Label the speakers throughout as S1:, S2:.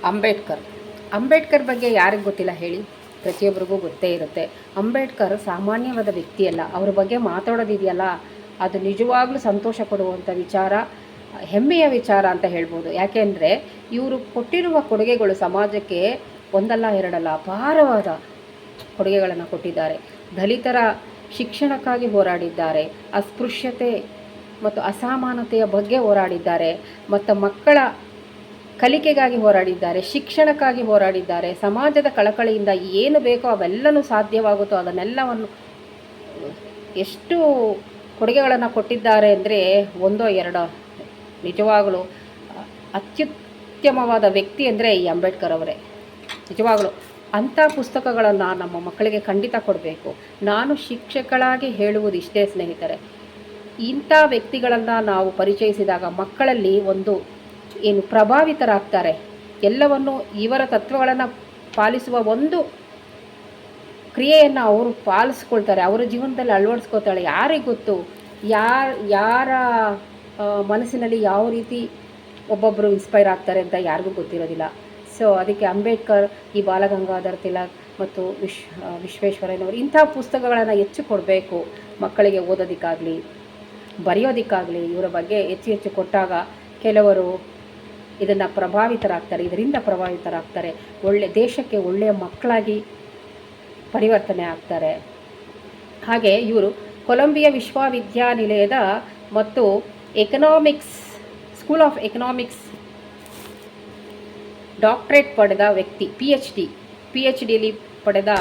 S1: ಅಂಬೇಡ್ಕರ್ ಬಗ್ಗೆ ಯಾರಿಗೆ ಗೊತ್ತಿಲ್ಲ ಹೇಳಿ? ಪ್ರತಿಯೊಬ್ಬರಿಗೂ ಗೊತ್ತೇ ಇರುತ್ತೆ. ಅಂಬೇಡ್ಕರ್ ಸಾಮಾನ್ಯವಾದ ವ್ಯಕ್ತಿಯಲ್ಲ. ಅವ್ರ ಬಗ್ಗೆ ಮಾತಾಡೋದಿದೆಯಲ್ಲ, ಅದು ನಿಜವಾಗ್ಲೂ ಸಂತೋಷ ಕೊಡುವಂಥ ವಿಚಾರ, ಹೆಮ್ಮೆಯ ವಿಚಾರ ಅಂತ ಹೇಳ್ಬೋದು. ಯಾಕೆಂದರೆ ಇವರು ಕೊಟ್ಟಿರುವ ಕೊಡುಗೆಗಳು ಸಮಾಜಕ್ಕೆ ಒಂದಲ್ಲ ಎರಡಲ್ಲ ಅಪಾರವಾದ ಕೊಡುಗೆಗಳನ್ನು ಕೊಟ್ಟಿದ್ದಾರೆ. ದಲಿತರ ಶಿಕ್ಷಣಕ್ಕಾಗಿ ಹೋರಾಡಿದ್ದಾರೆ, ಅಸ್ಪೃಶ್ಯತೆ ಮತ್ತು ಅಸಮಾನತೆಯ ಬಗ್ಗೆ ಹೋರಾಡಿದ್ದಾರೆ, ಮತ್ತು ಮಕ್ಕಳ ಕಲಿಕೆಗಾಗಿ ಹೋರಾಡಿದ್ದಾರೆ, ಶಿಕ್ಷಣಕ್ಕಾಗಿ ಹೋರಾಡಿದ್ದಾರೆ. ಸಮಾಜದ ಕಳಕಳಿಯಿಂದ ಏನು ಬೇಕೋ ಅವೆಲ್ಲವೂ ಸಾಧ್ಯವಾಗುತ್ತೋ ಅದನ್ನೆಲ್ಲವನ್ನು ಎಷ್ಟು ಕೊಡುಗೆಗಳನ್ನು ಕೊಟ್ಟಿದ್ದಾರೆ ಅಂದರೆ ಒಂದೋ ಎರಡೋ. ನಿಜವಾಗಲೂ ಅತ್ಯುತ್ತಮವಾದ ವ್ಯಕ್ತಿ ಅಂದರೆ ಈ ಅಂಬೇಡ್ಕರ್ ಅವರೇ. ನಿಜವಾಗಲೂ ಅಂಥ ಪುಸ್ತಕಗಳನ್ನು ನಮ್ಮ ಮಕ್ಕಳಿಗೆ ಖಂಡಿತ ಕೊಡಬೇಕು. ನಾನು ಶಿಕ್ಷಕಳಾಗಿ ಹೇಳುವುದು ಇಷ್ಟೇ ಸ್ನೇಹಿತರೆ, ಇಂಥ ವ್ಯಕ್ತಿಗಳನ್ನು ನಾವು ಪರಿಚಯಿಸಿದಾಗ ಮಕ್ಕಳಲ್ಲಿ ಒಂದು ಏನು ಪ್ರಭಾವಿತರಾಗ್ತಾರೆ. ಎಲ್ಲವನ್ನು ಇವರ ತತ್ವಗಳನ್ನು ಪಾಲಿಸುವ ಒಂದು ಕ್ರಿಯೆಯನ್ನು ಅವರು ಪಾಲಿಸ್ಕೊಳ್ತಾರೆ, ಅವರ ಜೀವನದಲ್ಲಿ ಅಳವಡಿಸ್ಕೊಳ್ತಾಳೆ. ಯಾರಿಗೆ ಗೊತ್ತು ಯಾರ ಮನಸ್ಸಿನಲ್ಲಿ ಯಾವ ರೀತಿ ಒಬ್ಬೊಬ್ಬರು ಇನ್ಸ್ಪೈರ್ ಆಗ್ತಾರೆ ಅಂತ ಯಾರಿಗೂ ಗೊತ್ತಿರೋದಿಲ್ಲ. ಸೊ ಅದಕ್ಕೆ ಅಂಬೇಡ್ಕರ್, ಈ ಬಾಲಗಂಗಾಧರ್ ತಿಲಕ್ ಮತ್ತು ವಿಶ್ವೇಶ್ವರಯ್ಯನವರು ಇಂಥ ಪುಸ್ತಕಗಳನ್ನು ಹೆಚ್ಚು ಕೊಡಬೇಕು ಮಕ್ಕಳಿಗೆ, ಓದೋದಕ್ಕಾಗಲಿ ಬರೆಯೋದಕ್ಕಾಗಲಿ. ಇವರ ಬಗ್ಗೆ ಹೆಚ್ಚು ಕೊಟ್ಟಾಗ ಕೆಲವರು ಇದರಿಂದ ಪ್ರಭಾವಿತರಾಗ್ತಾರೆ. ದೇಶಕ್ಕೆ ಒಳ್ಳೆಯ ಮಕ್ಕಳಾಗಿ ಪರಿವರ್ತನೆ ಆಗ್ತಾರೆ. ಹಾಗೆ ಇವರು ಕೊಲಂಬಿಯಾ ವಿಶ್ವವಿದ್ಯಾನಿಲಯದ ಮತ್ತು ಸ್ಕೂಲ್ ಆಫ್ ಎಕನಾಮಿಕ್ಸ್ ಡಾಕ್ಟರೇಟ್ ಪಡೆದ ವ್ಯಕ್ತಿ, PhDಯಲ್ಲಿ ಪಡೆದ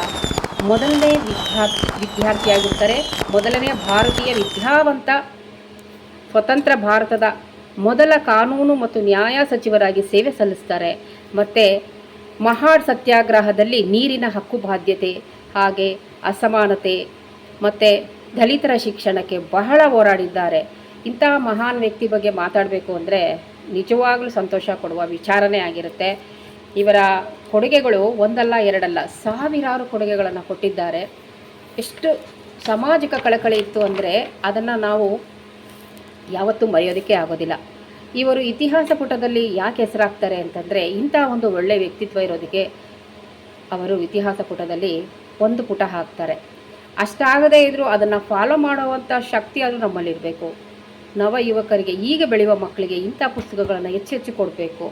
S1: ಮೊದಲನೇ ವಿದ್ಯಾರ್ಥಿಯಾಗಿರ್ತಾರೆ. ಮೊದಲನೇ ಭಾರತೀಯ ವಿದ್ಯಾವಂತ, ಸ್ವತಂತ್ರ ಭಾರತದ ಮೊದಲ ಕಾನೂನು ಮತ್ತು ನ್ಯಾಯ ಸಚಿವರಾಗಿ ಸೇವೆ ಸಲ್ಲಿಸ್ತಾರೆ. ಮತ್ತು ಮಹಾಡ್ ಸತ್ಯಾಗ್ರಹದಲ್ಲಿ ನೀರಿನ ಹಕ್ಕು ಬಾಧ್ಯತೆ, ಹಾಗೆ ಅಸಮಾನತೆ ಮತ್ತು ದಲಿತರ ಶಿಕ್ಷಣಕ್ಕೆ ಬಹಳ ಹೋರಾಡಿದ್ದಾರೆ. ಇಂತಹ ಮಹಾನ್ ವ್ಯಕ್ತಿ ಬಗ್ಗೆ ಮಾತಾಡಬೇಕು ಅಂದರೆ ನಿಜವಾಗ್ಲೂ ಸಂತೋಷ ಕೊಡುವ ವಿಚಾರನೇ ಆಗಿರುತ್ತೆ. ಇವರ ಕೊಡುಗೆಗಳು ಒಂದಲ್ಲ ಎರಡಲ್ಲ, ಸಾವಿರಾರು ಕೊಡುಗೆಗಳನ್ನು ಕೊಟ್ಟಿದ್ದಾರೆ. ಎಷ್ಟು ಸಾಮಾಜಿಕ ಕಳಕಳಿ ಇತ್ತು ಅಂದರೆ ಅದನ್ನು ನಾವು ಯಾವತ್ತೂ ಮರೆಯೋದಕ್ಕೆ ಆಗೋದಿಲ್ಲ. ಇವರು ಇತಿಹಾಸ ಪುಟದಲ್ಲಿ ಯಾಕೆ ಹೆಸರಾಗ್ತಾರೆ ಅಂತಂದರೆ ಇಂಥ ಒಂದು ಒಳ್ಳೆಯ ವ್ಯಕ್ತಿತ್ವ ಇರೋದಕ್ಕೆ ಅವರು ಇತಿಹಾಸ ಪುಟದಲ್ಲಿ ಒಂದು ಪುಟ ಹಾಕ್ತಾರೆ. ಅಷ್ಟಾಗದೇ ಇದ್ದರೂ ಅದನ್ನು ಫಾಲೋ ಮಾಡುವಂಥ ಶಕ್ತಿ ಅದು ನಮ್ಮಲ್ಲಿರಬೇಕು. ನವ ಯುವಕರಿಗೆ, ಈಗ ಬೆಳೆಯುವ ಮಕ್ಕಳಿಗೆ ಇಂಥ ಪುಸ್ತಕಗಳನ್ನು ಹೆಚ್ಚು ಕೊಡಬೇಕು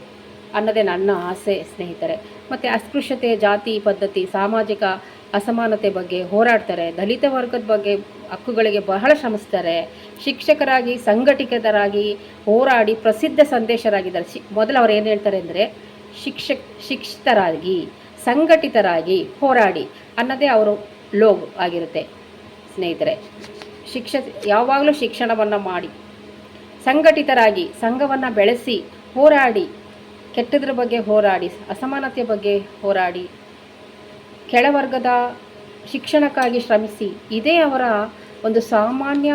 S1: ಅನ್ನೋದೇ ನನ್ನ ಆಸೆ ಸ್ನೇಹಿತರೆ. ಮತ್ತು ಅಸ್ಪೃಶ್ಯತೆ, ಜಾತಿ ಪದ್ಧತಿ, ಸಾಮಾಜಿಕ ಅಸಮಾನತೆ ಬಗ್ಗೆ ಹೋರಾಡ್ತಾರೆ. ದಲಿತ ವರ್ಗದ ಬಗ್ಗೆ ಹಕ್ಕುಗಳಿಗೆ ಬಹಳ ಶ್ರಮಿಸ್ತಾರೆ. ಶಿಕ್ಷಕರಾಗಿ, ಸಂಘಟಿತರಾಗಿ ಹೋರಾಡಿ ಪ್ರಸಿದ್ಧ ಸಂದೇಶರಾಗಿದ್ದಾರೆ. ಮೊದಲು ಅವ್ರು ಏನು ಹೇಳ್ತಾರೆ ಅಂದರೆ ಶಿಕ್ಷಿತರಾಗಿ, ಸಂಘಟಿತರಾಗಿ ಹೋರಾಡಿ ಅನ್ನೋದೇ ಅವರು ಲೋಗೋ ಆಗಿರುತ್ತೆ ಸ್ನೇಹಿತರೆ. ಯಾವಾಗಲೂ ಶಿಕ್ಷಣವನ್ನು ಮಾಡಿ, ಸಂಘಟಿತರಾಗಿ ಸಂಘವನ್ನು ಬೆಳೆಸಿ ಹೋರಾಡಿ, ಕೆಟ್ಟದ್ರ ಬಗ್ಗೆ ಹೋರಾಡಿ, ಅಸಮಾನತೆಯ ಬಗ್ಗೆ ಹೋರಾಡಿ, ಕೆಳವರ್ಗದ ಶಿಕ್ಷಣಕ್ಕಾಗಿ ಶ್ರಮಿಸಿ, ಇದೇ ಅವರ ಒಂದು ಸಾಮಾನ್ಯ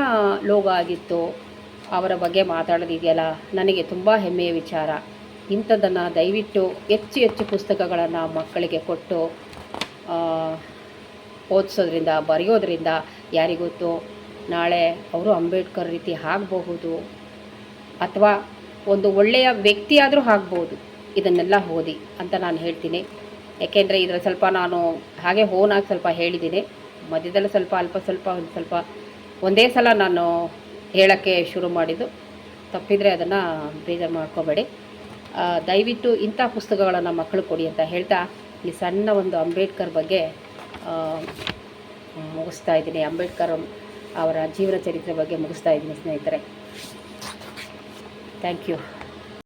S1: ಲೋಗೋ ಆಗಿತ್ತು. ಅವರ ಬಗ್ಗೆ ಮಾತಾಡೋದಿದೆಯಲ್ಲ, ನನಗೆ ತುಂಬ ಹೆಮ್ಮೆಯ ವಿಚಾರ. ಇಂಥದ್ದನ್ನು ದಯವಿಟ್ಟು ಹೆಚ್ಚು ಪುಸ್ತಕಗಳನ್ನು ಮಕ್ಕಳಿಗೆ ಕೊಟ್ಟು ಓದಿಸೋದ್ರಿಂದ, ಬರೆಯೋದ್ರಿಂದ ಯಾರಿಗೊತ್ತು ನಾಳೆ ಅವರು ಅಂಬೇಡ್ಕರ್ ರೀತಿ ಆಗಬಹುದು, ಅಥವಾ ಒಂದು ಒಳ್ಳೆಯ ವ್ಯಕ್ತಿಯಾದರೂ ಆಗ್ಬೋದು ಇದನ್ನೆಲ್ಲ ಓದಿ ಅಂತ ನಾನು ಹೇಳ್ತೀನಿ. ಯಾಕೆಂದರೆ ಇದರ ಸ್ವಲ್ಪ ನಾನು ಹಾಗೆ ಓನಾಗಿ ಸ್ವಲ್ಪ ಹೇಳಿದ್ದೀನಿ. ಮಧ್ಯದಲ್ಲಿ ಸ್ವಲ್ಪ ಒಂದೇ ಸಲ ನಾನು ಹೇಳೋಕ್ಕೆ ಶುರು ಮಾಡಿದ್ದು. ತಪ್ಪಿದರೆ ಅದನ್ನು ಬೇಜಾರು ಮಾಡ್ಕೋಬೇಡಿ. ದಯವಿಟ್ಟು ಇಂಥ ಪುಸ್ತಕಗಳನ್ನು ಮಕ್ಕಳು ಕೊಡಿ ಅಂತ ಹೇಳ್ತಾ ಈ ಸಣ್ಣ ಒಂದು ಅಂಬೇಡ್ಕರ್ ಬಗ್ಗೆ ಮುಗಿಸ್ತಾ ಇದ್ದೀನಿ. ಅಂಬೇಡ್ಕರ್ ಅವರ ಜೀವನ ಚರಿತ್ರೆ ಬಗ್ಗೆ ಮುಗಿಸ್ತಾ ಇದ್ದೀನಿ ಸ್ನೇಹಿತರೆ. Thank you.